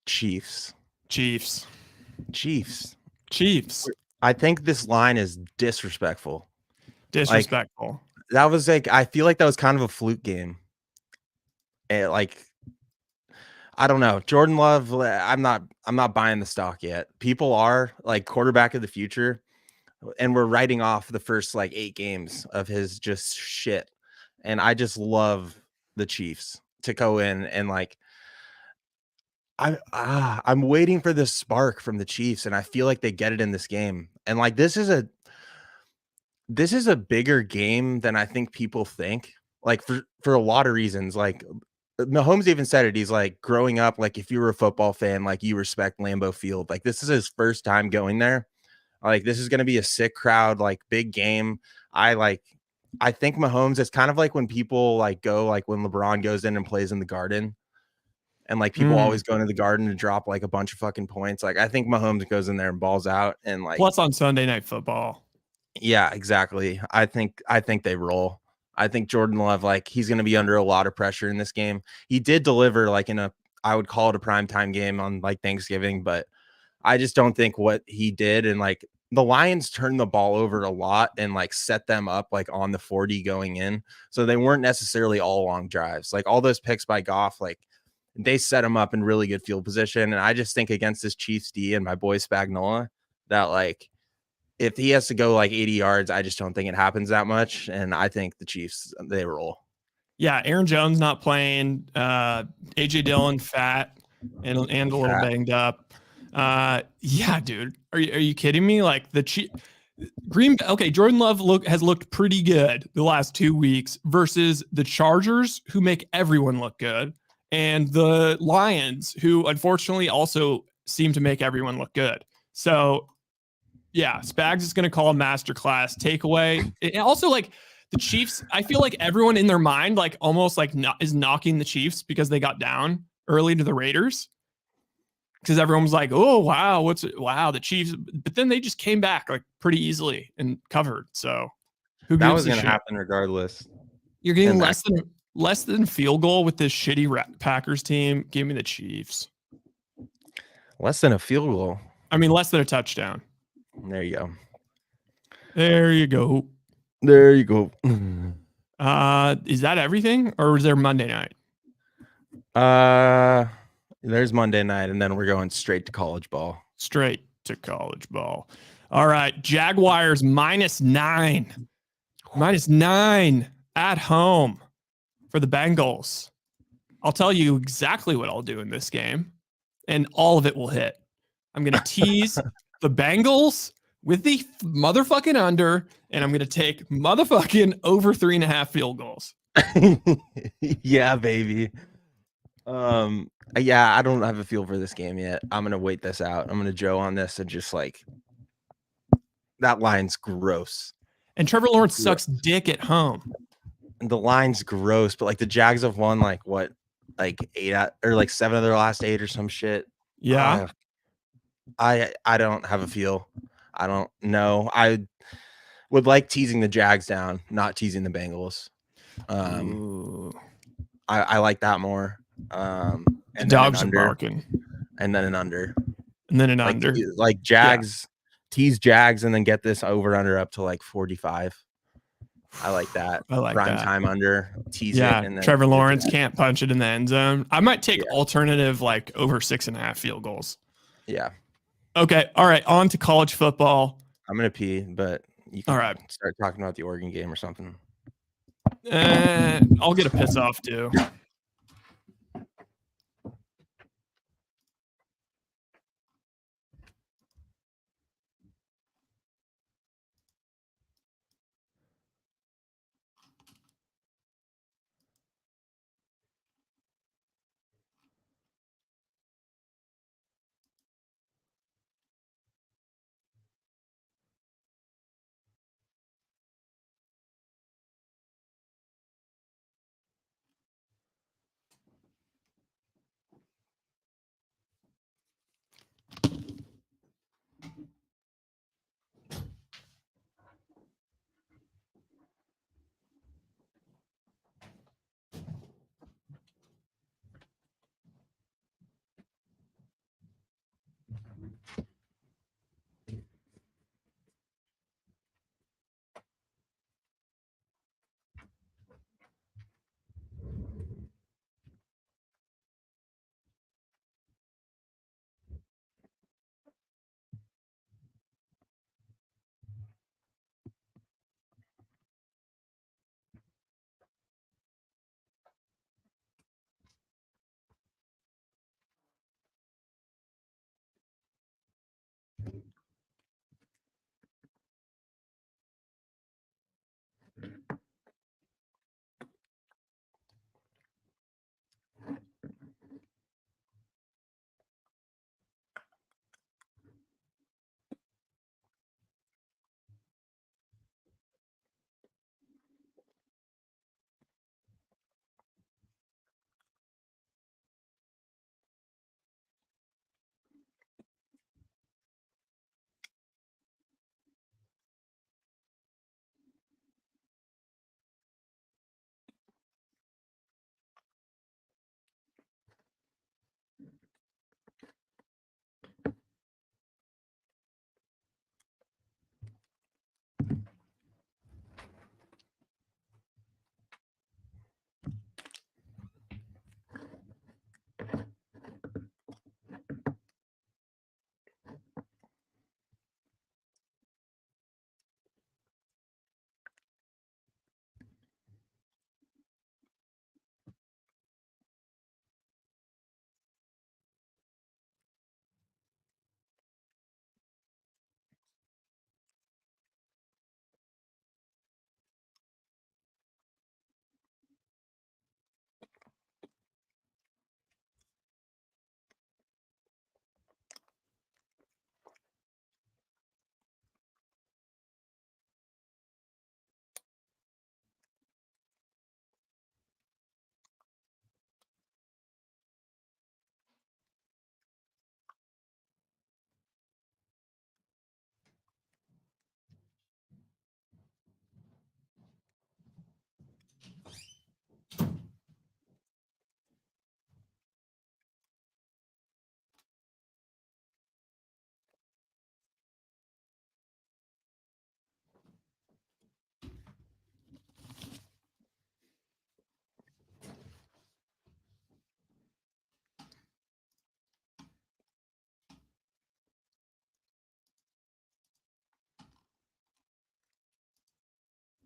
Chiefs. Chiefs. I think this line is disrespectful. Disrespectful. That was like, I feel like that was kind of a fluke game. Like, I don't know. Jordan Love, I'm not buying the stock yet. People are like quarterback of the future, and we're writing off the first like 8 games of his just shit. And I just love the Chiefs to go in and like I'm waiting for this spark from the Chiefs, and I feel like they get it in this game. And like this is a bigger game than I think people think. Like for a lot of reasons. Like Mahomes even said it. He's like, growing up, like if you were a football fan, like you respect Lambeau Field. Like this is his first time going there. Like this is going to be a sick crowd, like big game. I think Mahomes is kind of like when people like go, like when LeBron goes in and plays in the Garden, and like people always go into the Garden to drop like a bunch of fucking points. Like I think Mahomes goes in there and balls out, and like plus on Sunday Night Football. Yeah, exactly. I think they roll. I think Jordan Love, like he's going to be under a lot of pressure in this game. He did deliver like I would call it a primetime game on like Thanksgiving, but I just don't think what he did, and like the Lions turned the ball over a lot and like set them up like on the 40 going in. So they weren't necessarily all long drives. Like all those picks by Goff, like they set him up in really good field position. And I just think against this Chiefs D and my boy Spagnola, that like if he has to go like 80 yards, I just don't think it happens that much. And I think the Chiefs, they roll. Yeah, Aaron Jones not playing. AJ Dillon fat and a little banged up. Yeah, dude. Are you kidding me? Like the Jordan Love has looked pretty good the last 2 weeks versus the Chargers, who make everyone look good, and the Lions, who unfortunately also seem to make everyone look good. So yeah, Spags is going to call a masterclass takeaway. And also, like the Chiefs, I feel like everyone in their mind, like almost like is knocking the Chiefs because they got down early to the Raiders. Because everyone was like, "Oh wow, the Chiefs," but then they just came back like pretty easily and covered. So who that gives was a going to shit? happen regardless. You're getting less than field goal with this shitty Packers team. Give me the Chiefs. Less than a field goal. I mean, less than a touchdown. There you go. There you go. There you go. Is that everything, or is there Monday night? There's Monday night, and then we're going straight to college ball. Straight to college ball. All right, Jaguars -9. -9 at home for the Bengals. I'll tell you exactly what I'll do in this game, and all of it will hit. I'm going to tease the Bengals with the motherfucking under, and I'm going to take motherfucking over 3.5 field goals. Yeah, baby. Yeah, I don't have a feel for this game yet. I'm going to wait this out. I'm going to Joe on this and just like, that line's gross. And Trevor Lawrence sucks dick at home. And the line's gross, but like the Jags have won like what, like 7 of their last 8 or some shit. Yeah. I don't have a feel. I don't know. I would like teasing the Jags down, not teasing the Bengals. I like that more. And the dogs are barking. And then an under. And then an under. Like Jags, tease Jags, and then get this over under up to like 45. I like that. I like prime that. time under, tease it. Yeah, And then Trevor Lawrence can't punch it in the end zone. I might take alternative like over 6.5 field goals. Yeah. Okay. All right. On to college football. I'm gonna pee, but you can all right, start talking about the Oregon game or something. I'll get a piss off too.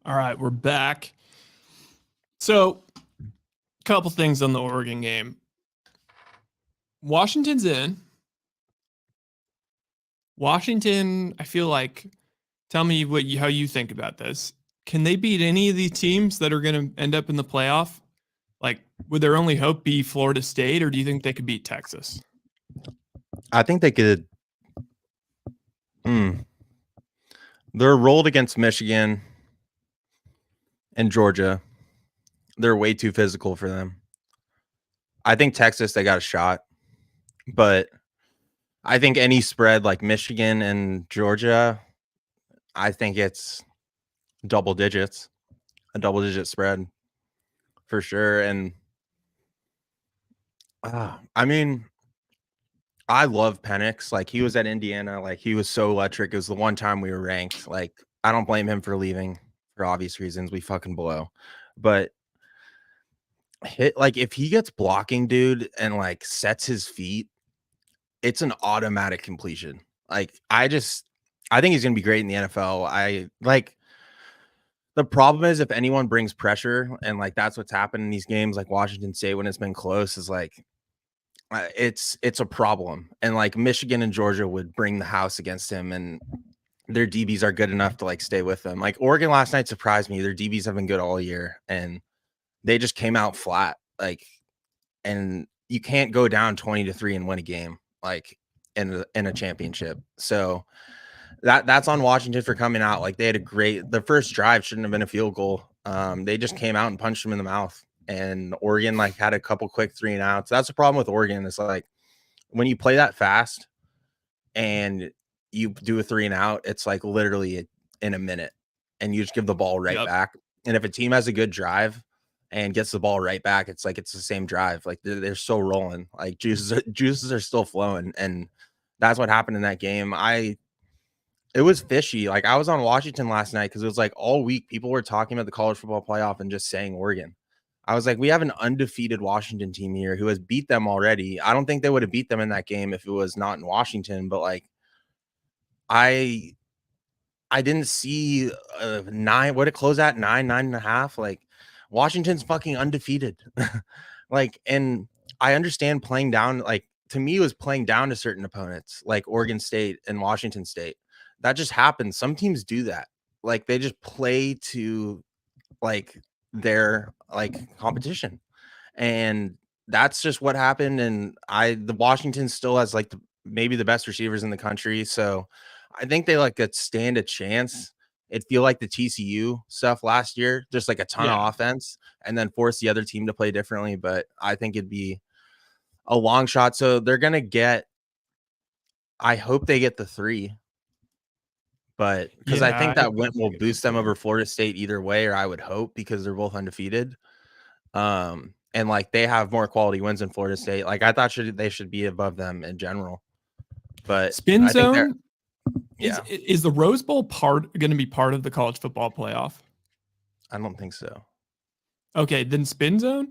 All right, we're back. So, couple things on the Oregon game. Washington's in. Washington, I feel like, tell me how you think about this. Can they beat any of these teams that are going to end up in the playoff? Like, would their only hope be Florida State, or do you think they could beat Texas? I think they could. They're rolled against Michigan and Georgia. They're way too physical for them. I think Texas, they got a shot, but I think any spread like Michigan and Georgia, I think it's double digits, a double digit spread for sure. And I mean, I love Penix. Like, he was at Indiana. Like, he was so electric. It was the one time we were ranked. Like, I don't blame him for leaving for obvious reasons. We fucking blow. But if he gets blocking, dude, and like sets his feet, it's an automatic completion. Like, I think he's gonna be great in the NFL. The problem is, if anyone brings pressure, and like that's what's happened in these games, like Washington State when it's been close, is like it's a problem. And like Michigan and Georgia would bring the house against him, and their DBs are good enough to like stay with them. Like Oregon last night surprised me. Their DBs have been good all year, and they just came out flat. Like, and you can't go down 20-3 and win a game like in a championship. So that's on Washington for coming out. Like, they had the first drive shouldn't have been a field goal. They just came out and punched them in the mouth. And Oregon like had a couple quick 3-and-outs. That's the problem with Oregon. It's like when you play that fast and you do a 3-and-out, it's like literally in a minute, and you just give the ball right back. And if a team has a good drive and gets the ball right back, it's like it's the same drive. Like they're still rolling. Like juices are still flowing, and that's what happened in that game. It was fishy. Like, I was on Washington last night because it was like all week people were talking about the college football playoff and just saying Oregon. I was like, we have an undefeated Washington team here who has beat them already. I don't think they would have beat them in that game if it was not in Washington, but like I didn't see what it closed at 9.5. Like, Washington's fucking undefeated. Like, and I understand playing down, like, to me, it was playing down to certain opponents like Oregon State and Washington State. That just happens. Some teams do that. Like, they just play to like their like competition. And that's just what happened. And the Washington still has like maybe the best receivers in the country. So I think they like could stand a chance. It feel like the TCU stuff last year, just like a ton of offense, and then force the other team to play differently. But I think it'd be a long shot. So they're gonna get. I hope they get the 3, but because I think that win will boost them over Florida State either way, or I would hope, because they're both undefeated. And like they have more quality wins than Florida State. Like, I thought they should be above them in general. But Spin I think zone. Is the Rose Bowl going to be part of the college football playoff? I don't think so. Okay, then spin zone.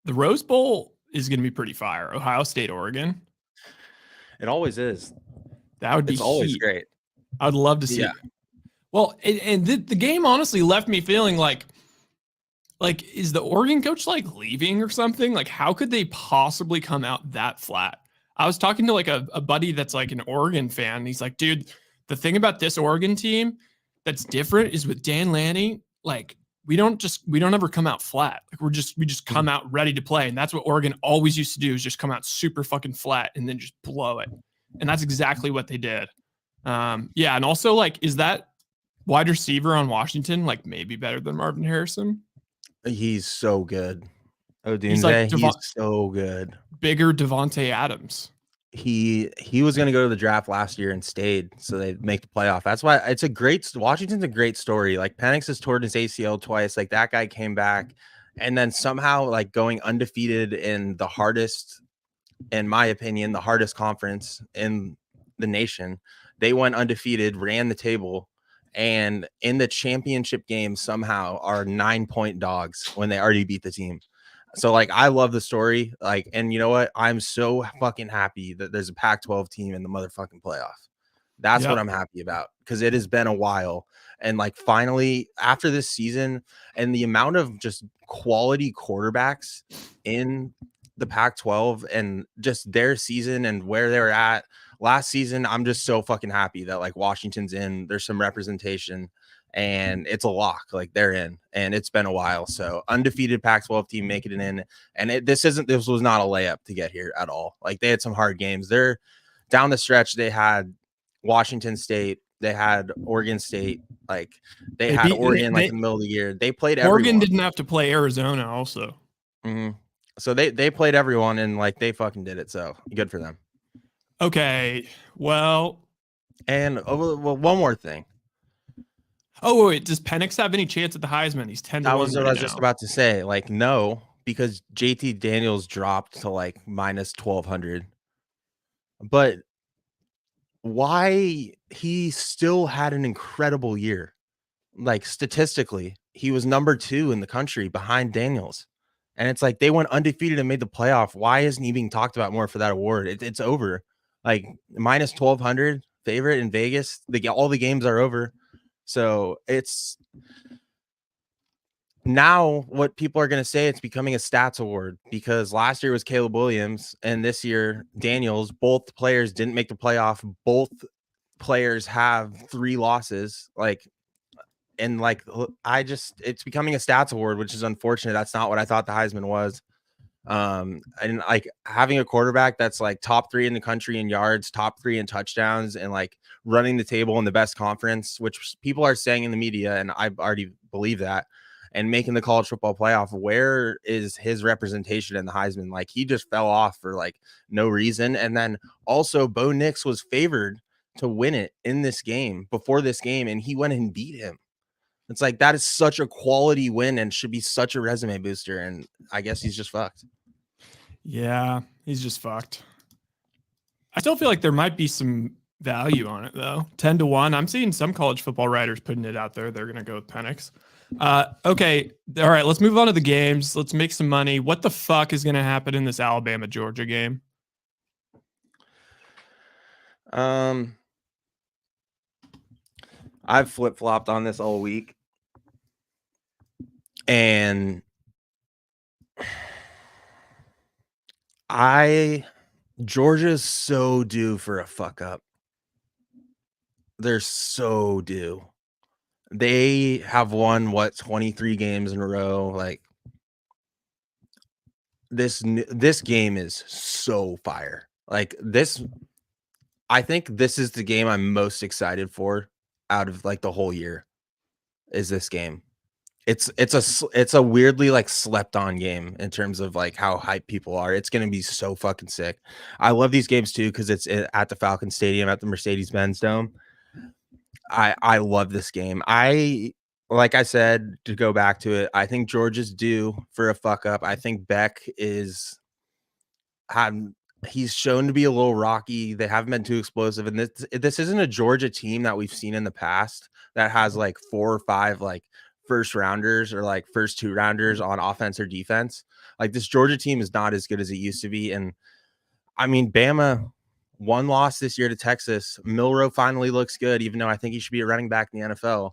The Rose Bowl is going to be pretty fire. Ohio State, Oregon. It always is. That would be always great. I'd love to see. Well, and the game honestly left me feeling like is the Oregon coach like leaving or something? Like, how could they possibly come out that flat? I was talking to like a buddy that's like an Oregon fan. And he's like, dude, the thing about this Oregon team that's different is with Dan Lanning, like we don't ever come out flat. Like we just come out ready to play. And that's what Oregon always used to do, is just come out super fucking flat and then just blow it. And that's exactly what they did. Yeah. And also, like, is that wide receiver on Washington like maybe better than Marvin Harrison? He's so good. Odunze, he's so good. Bigger Devontae Adams. He was going to go to the draft last year and stayed, so they make the playoff. That's why Washington's a great story. Like, Penix has torn his ACL twice. Like, that guy came back, and then somehow like going undefeated in the hardest, in my opinion, the hardest conference in the nation. They went undefeated, ran the table, and in the championship game somehow are 9-point dogs when they already beat the team. So like, I love the story. Like, and you know what? I'm so fucking happy that there's a Pac-12 team in the motherfucking playoff. That's what I'm happy about, because it has been a while. And like finally after this season and the amount of just quality quarterbacks in the Pac-12 and just their season and where they were at last season, I'm just so fucking happy that like Washington's in. There's some representation and it's a lock. Like they're in, and it's been a while. So undefeated Pac-12 team making it in, and this was not a layup to get here at all. Like they had some hard games. They're down the stretch. They had Washington State, they had Oregon State, like they had Oregon like in the middle of the year. They played everyone. Oregon didn't have to play Arizona also. So they played everyone and like they fucking did it. So good for them. Okay, well, and one more thing. Oh wait, does Penix have any chance at the Heisman? He's 10 to 1. That was what I was just about to say. Like no, because JT Daniels dropped to like minus 1,200. But why he still had an incredible year? Like statistically, he was number 2 in the country behind Daniels. And it's like they went undefeated and made the playoff. Why isn't he being talked about more for that award? It's over. Like minus 1,200 favorite in Vegas. All the games are over. So it's now what people are going to say, it's becoming a stats award, because last year was Caleb Williams and this year Daniels. Both players didn't make the playoff. Both players have 3 losses. Like, and like it's becoming a stats award, which is unfortunate. That's not what I thought the Heisman was. And like having a quarterback that's like top 3 in the country in yards, top 3 in touchdowns, and like running the table in the best conference, which people are saying in the media, and I already believe that, and making the college football playoff. Where is his representation in the Heisman? Like he just fell off for like no reason. And then also Bo Nix was favored to win it in this game, before this game, and he went and beat him. It's like, that is such a quality win and should be such a resume booster. And I guess he's just fucked. Yeah, he's just fucked. I still feel like there might be some value on it though. 10 to 1. I'm seeing some college football writers putting it out there. They're going to go with Penix. Okay. All right. Let's move on to the games. Let's make some money. What the fuck is going to happen in this Alabama Georgia game? I've flip-flopped on this all week. And Georgia's so due for a fuck up. They're so due. They have won 23 games in a row. Like this game is so fire. Like this, I think this is the game I'm most excited for out of like the whole year. Is this game? It's a weirdly like slept on game in terms of like how hyped people are. It's going to be so fucking sick. I love these games too, because it's at the Falcon Stadium at the Mercedes-Benz Dome. I love this game. Like I said, to go back to it, I think Georgia's due for a fuck up. I think Beck he's shown to be a little rocky. They haven't been too explosive. And this isn't a Georgia team that we've seen in the past that has like 4 or 5 like first rounders or like first 2 rounders on offense or defense. Like this Georgia team is not as good as it used to be. And I mean, Bama, 1 loss this year to Texas. Milroe finally looks good, even though I think he should be a running back in the NFL.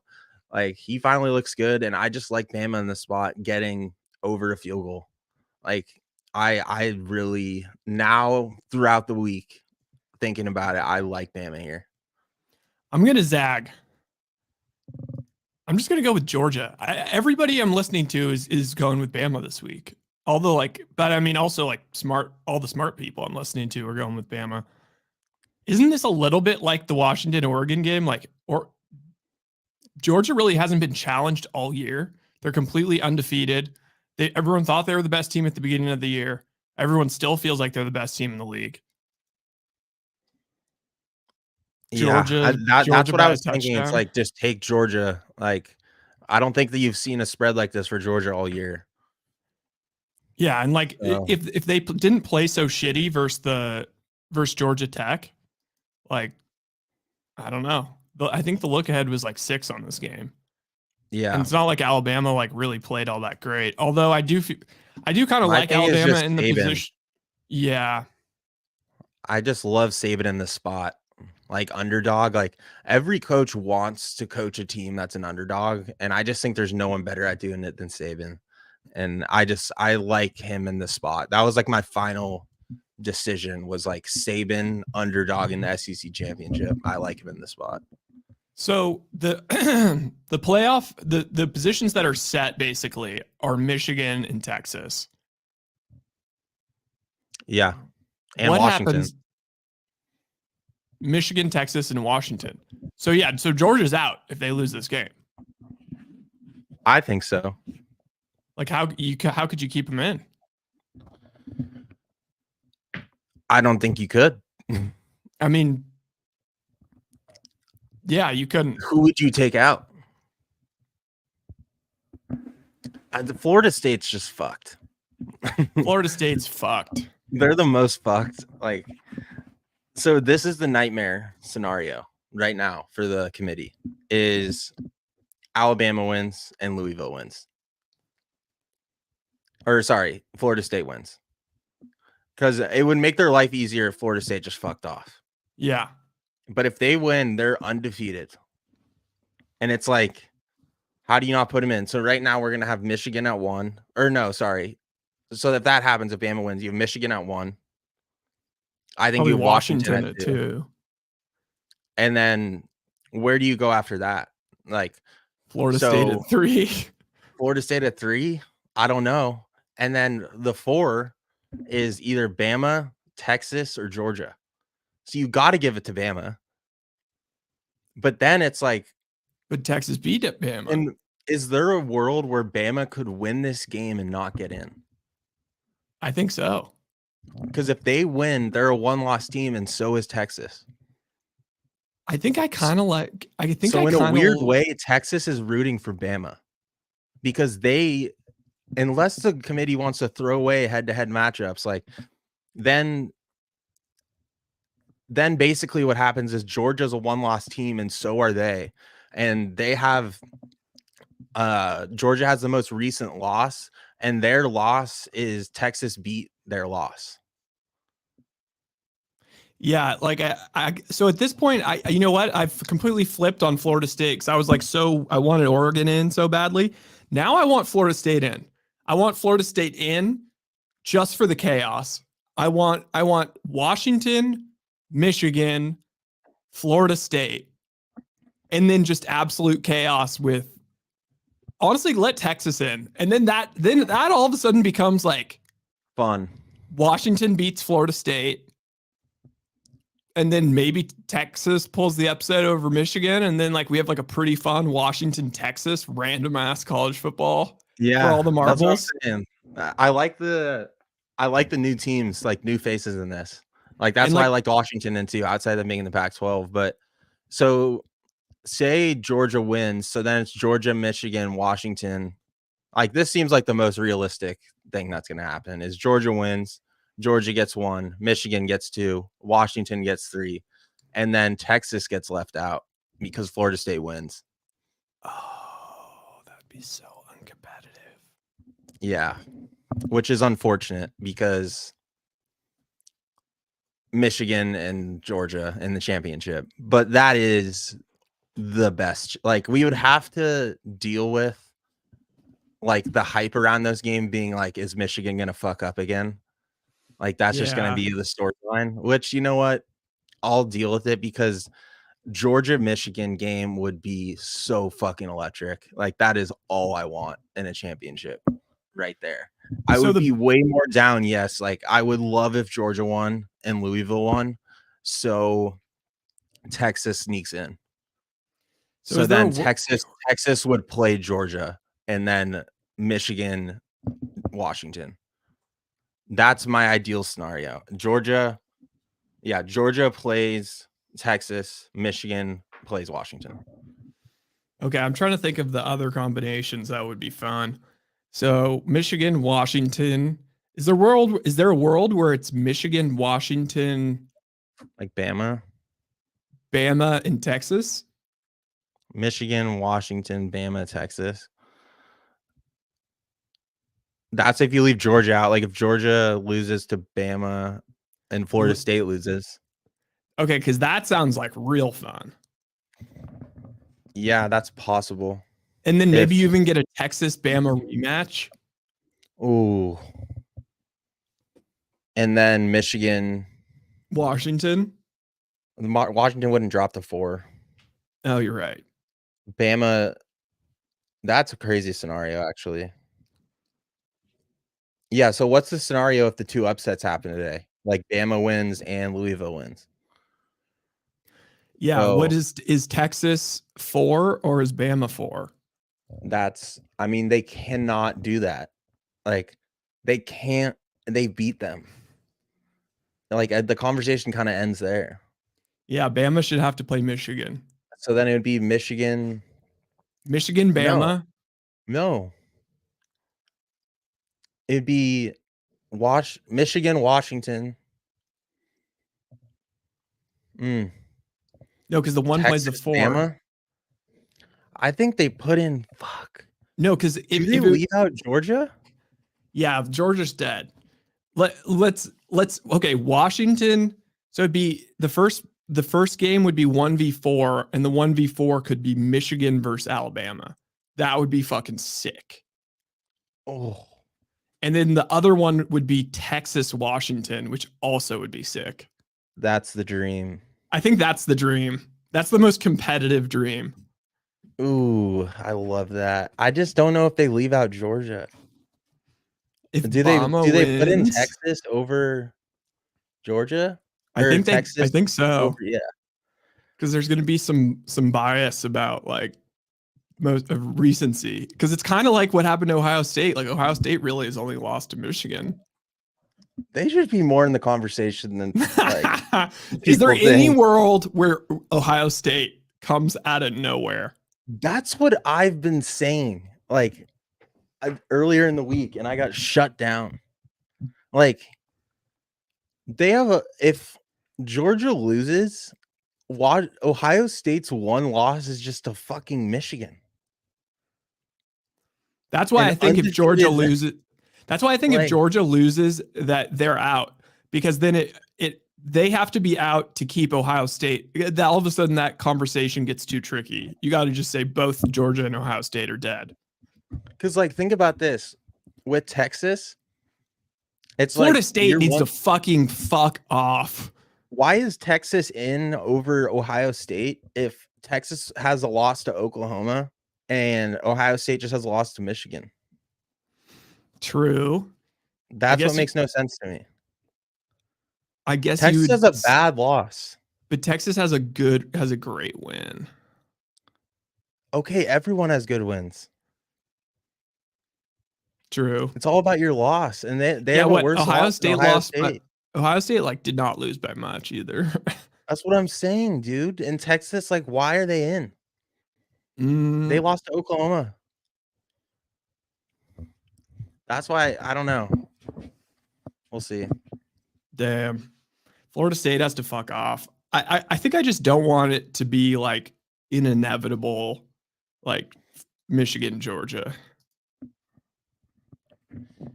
Like he finally looks good. And I just like Bama in the spot getting over a field goal. Like I really, now throughout the week, thinking about it, I like Bama here. I'm going to zag. I'm just going to go with Georgia. Everybody I'm listening to is going with Bama this week. Although but I mean, also like all the smart people I'm listening to are going with Bama. Isn't this a little bit like the Washington-Oregon game? Or Georgia really hasn't been challenged all year. They're completely undefeated. Everyone thought they were the best team at the beginning of the year. Everyone still feels like they're the best team in the league. Georgia, that's what I was thinking. It's like, just take Georgia. Like, I don't think that you've seen a spread like this for Georgia all year. Yeah, and like if they didn't play so shitty versus Georgia Tech, like I don't know. I think the look ahead was like 6 on this game. Yeah, and it's not like Alabama like really played all that great. Although I do kind of like Alabama in the position. Yeah, I just love Saban in the spot. like underdog. Like every coach wants to coach a team that's an underdog, and I just think there's no one better at doing it than Saban. And I like him in the spot. That was like my final decision was like Saban underdog in the SEC championship. I like him in the spot. So the the playoff the positions that are set basically are Michigan and Texas. Yeah. And what Washington. happens? Michigan, Texas, and Washington. So yeah, so Georgia's out if they lose this game. I think so. Like how could you keep them in? I don't think you could. I mean, yeah, you couldn't. Who would you take out? The Florida State's just fucked. Florida State's fucked. They're the most fucked. Like, so this is the nightmare scenario right now for the committee is Alabama wins and Louisville wins. Or sorry, Florida State wins. Because it would make their life easier if Florida State just fucked off. Yeah. But if they win, they're undefeated. And it's like, how do you not put them in? So right now we're going to have Michigan at 1. Or no, sorry. So if that happens, if Bama wins, you have Michigan at 1. I think Probably you have Washington at 2. 2. And then where do you go after that? Like Florida State at 3. Florida State at 3? I don't know. And then the 4 is either Bama, Texas, or Georgia. So you got to give it to Bama. But then it's like, but Texas beat Bama. And is there a world where Bama could win this game and not get in? I think so. Because if they win, they're a 1-loss team, and so is Texas. I think I kind of like. I think so. In a weird way, Texas is rooting for Bama because they, unless the committee wants to throw away head-to-head matchups, like then basically what happens is Georgia's a 1-loss team, and so are they, and they have. Georgia has the most recent loss, and their loss is Texas beat their loss. Yeah, like so at this point, you know what? I've completely flipped on Florida State because I was like, I wanted Oregon in so badly. Now I want Florida State in. I want Florida State in just for the chaos. I want Washington, Michigan, Florida State, and then just absolute chaos with. Honestly, let Texas in, and then that all of a sudden becomes like fun. Washington beats Florida State, and then maybe Texas pulls the upset over Michigan, and then like we have like a pretty fun Washington Texas random ass college football. Yeah, for all the marbles. I like the new teams, like new faces in this. Like that's why I liked Washington into outside of making the Pac-12. But so. Say Georgia wins, so then it's Georgia, Michigan, Washington. Like this seems like the most realistic thing that's going to happen is Georgia wins, Georgia gets 1, Michigan gets 2, Washington gets 3, and then Texas gets left out because Florida State wins. Oh, that'd be so uncompetitive. Yeah, which is unfortunate because Michigan and Georgia in the championship, but that is the best. Like we would have to deal with like the hype around those games being like, is Michigan gonna fuck up again? Like that's just gonna be the storyline, which you know what, I'll deal with it because Georgia Michigan game would be so fucking electric. Like that is all I want in a championship right there. I would be way more down. Yes, like I would love if Georgia won and Louisville won, so Texas sneaks in. So then Texas would play Georgia and then Michigan, Washington. That's my ideal scenario. Georgia plays Texas, Michigan plays Washington. Okay, I'm trying to think of the other combinations that would be fun. So Michigan, Washington. Is there a world where it's Michigan, Washington, like Bama, and Texas? Michigan, Washington, Bama, Texas. That's if you leave Georgia out. Like if Georgia loses to Bama and Florida State loses. Okay, because that sounds like real fun. Yeah, that's possible. And then maybe If- you even get a Texas Bama rematch. Ooh. And then Michigan, Washington. Washington wouldn't drop to 4. Oh, you're right. Bama, that's a crazy scenario, actually. Yeah, so what's the scenario if the 2 upsets happen today? Like Bama wins and Louisville wins. Yeah, So what is Texas 4 or is Bama 4? I mean, they cannot do that. Like, they can't, they beat them. Like, the conversation kind of ends there. Yeah, Bama should have to play Michigan. So then it would be Michigan. Michigan, Bama. No. It'd be Michigan, Washington. No, because the one plays the Texas, 4. Bama. I think they put in No, because Do they leave out Georgia? Yeah, Georgia's dead. Let's okay, Washington. So it'd be the first game would be 1v4, and the 1v4 could be Michigan versus Alabama. That would be fucking sick. Oh, And then the other one would be Texas, Washington, which also would be sick. that's the dream. I think that's the dream. That's the most competitive dream. Ooh, I love that. I just don't know if they leave out Georgia. If Do they put in wins, Texas over Georgia? I think Texas so. over, yeah. Because there's going to be some bias about like most of recency. Because it's kind of like what happened to Ohio State. Like Ohio State really has only lost to Michigan. They should be more in the conversation than like. Is there people any think. world where Ohio State comes out of nowhere? That's what I've been saying. Like earlier in the week, and I got shut down. Like they have if Georgia loses, Ohio State's one loss is just to fucking Michigan. That's why And I think if Georgia undefeated- loses, that's why I think if Like- Georgia loses, that they're out. Because then they have to be out to keep Ohio State. All of a sudden, that conversation gets too tricky. You got to just say both Georgia and Ohio State are dead. Because like think about this with Texas, it's Florida like State needs to fucking fuck off. Why is Texas in over Ohio State if Texas has a loss to Oklahoma and Ohio State just has a loss to Michigan? True. That's what makes no sense to me. I guess Texas has a bad loss. But Texas has a great win. Okay, everyone has good wins. True. It's all about your loss, and they have a worse Ohio loss State than Ohio lost. State. Ohio State like did not lose by much either. That's what I'm saying, dude. In Texas, like, why are they in? They lost to Oklahoma. That's why I don't know. We'll see. Damn. Florida State has to fuck off. I think I just don't want it to be like an inevitable like Michigan, Georgia.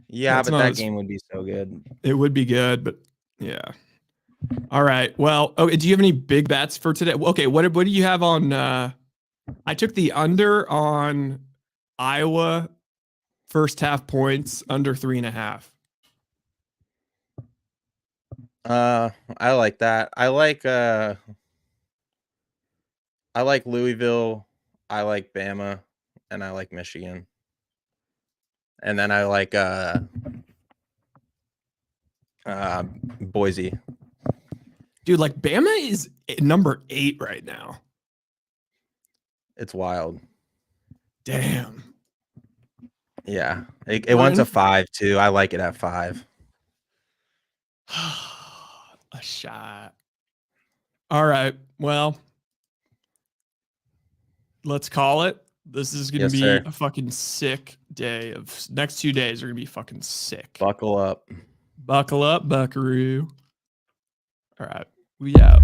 Yeah, but that game would be so good. It would be good, but yeah. All right. Well, okay. Do you have any big bets for today? Okay. What do you have on? I took the under on Iowa first half points under 3.5. I like that. I like Louisville. I like Bama, and I like Michigan. And then I like Boise. Dude, like Bama is number 8 right now. It's wild. Damn. Yeah. It went to 5 too. I like it at 5. A shot. All right. Well, let's call it. This is going to be a fucking sick day. Next 2 days are going to be fucking sick. Buckle up. Buckle up, buckaroo. All right. We out.